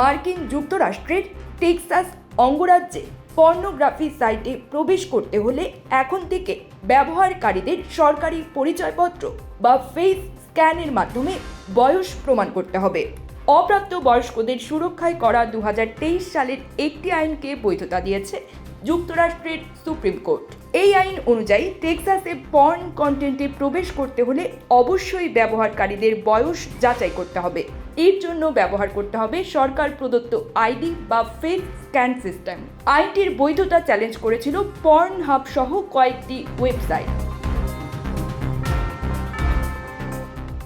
মার্কিন যুক্তরাষ্ট্রের Texas অঙ্গরাজ্যে pornography সাইটে প্রবেশ করতে হলে এখন থেকে ব্যবহারকারীদের সরকারি পরিচয়পত্র বা ফেস স্ক্যানের মাধ্যমে বয়স প্রমাণ করতে হবে। অপ্রাপ্ত বয়স্কদের সুরক্ষায় করা 2023 সালের একটি আইনকে বৈধতা দিয়েছে যুক্তরাষ্ট্রের সুপ্রিম কোর্ট। এই আইন অনুযায়ী টেক্সাসে পর্ন কন্টেন্টে প্রবেশ করতে হলে অবশ্যই ব্যবহারকারীদের বয়স যাচাই করতে হবে। এর জন্য ব্যবহার করতে হবে সরকার প্রদত্ত আইডি বা ফেস স্ক্যান সিস্টেম। আইনটির বৈধতা চ্যালেঞ্জ করেছিল পর্নহাব সহ কয়েকটি ওয়েবসাইট।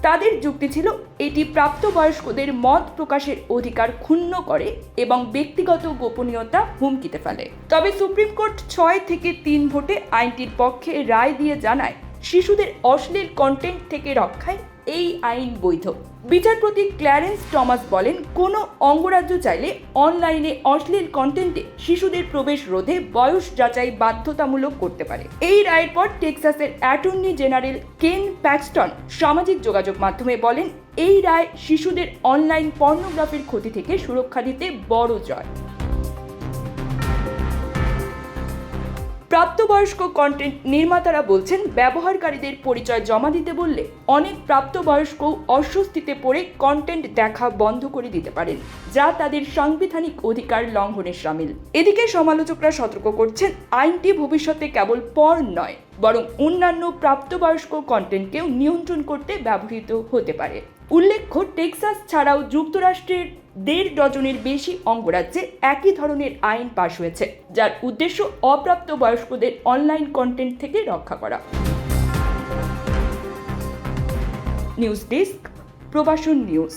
তাদের যুক্তি ছিল এটি প্রাপ্তবয়স্কদের মত প্রকাশের অধিকার ক্ষুণ্ণ করে এবং ব্যক্তিগত গোপনীয়তা হুমকিতে ফেলে। তবে সুপ্রিম কোর্ট 6 থেকে 3 ভোটে আইনটির পক্ষে রায় দিয়ে জানায় শিশুদের অশ্লীল কন্টেন্ট থেকে রক্ষায় এই আইন বৈধ। বিচারপতি ক্ল্যারেন্স টমাস বলেন, কোনো অঙ্গরাজ্য চাইলে অনলাইনে অশ্লীল কন্টেন্টে শিশুদের প্রবেশ রোধে বয়স যাচাই বাধ্যতামূলক করতে পারে। এই রায়ের পর টেক্সাসের অ্যাটর্নি জেনারেল কেন প্যাক্সটন সামাজিক যোগাযোগ মাধ্যমে বলেন, এই রায় শিশুদের অনলাইন পর্নোগ্রাফির ক্ষতি থেকে সুরক্ষা দিতে বড় জয়। প্রাপ্তবয়স্ক কন্টেন্ট নির্মাতারা বলছেন, ব্যবহারকারীদের পরিচয় জমা দিতে বললে অনেক প্রাপ্তবয়স্ক অস্বস্তিতে পড়ে কন্টেন্ট দেখা বন্ধ করে দিতে পারেন, যা তাদের সাংবিধানিক অধিকার লঙ্ঘনের শামিল। এদিকে সমালোচকরা সতর্ক করছেন, আইনটি ভবিষ্যতে কেবল পর্ন নয় বরং অন্যান্য প্রাপ্তবয়স্ক কন্টেন্টকেও নিয়ন্ত্রণ করতে ব্যবহৃত হতে পারে। উল্লেখ্য, টেক্সাস ছাড়াও যুক্তরাষ্ট্রের 1.5 ডজনের বেশি অঙ্গরাজ্যে একই ধরনের আইন পাশ হয়েছে, যার উদ্দেশ্য অপ্রাপ্তবয়স্কদের অনলাইন কন্টেন্ট থেকে রক্ষা করা। News desk, Probashon news.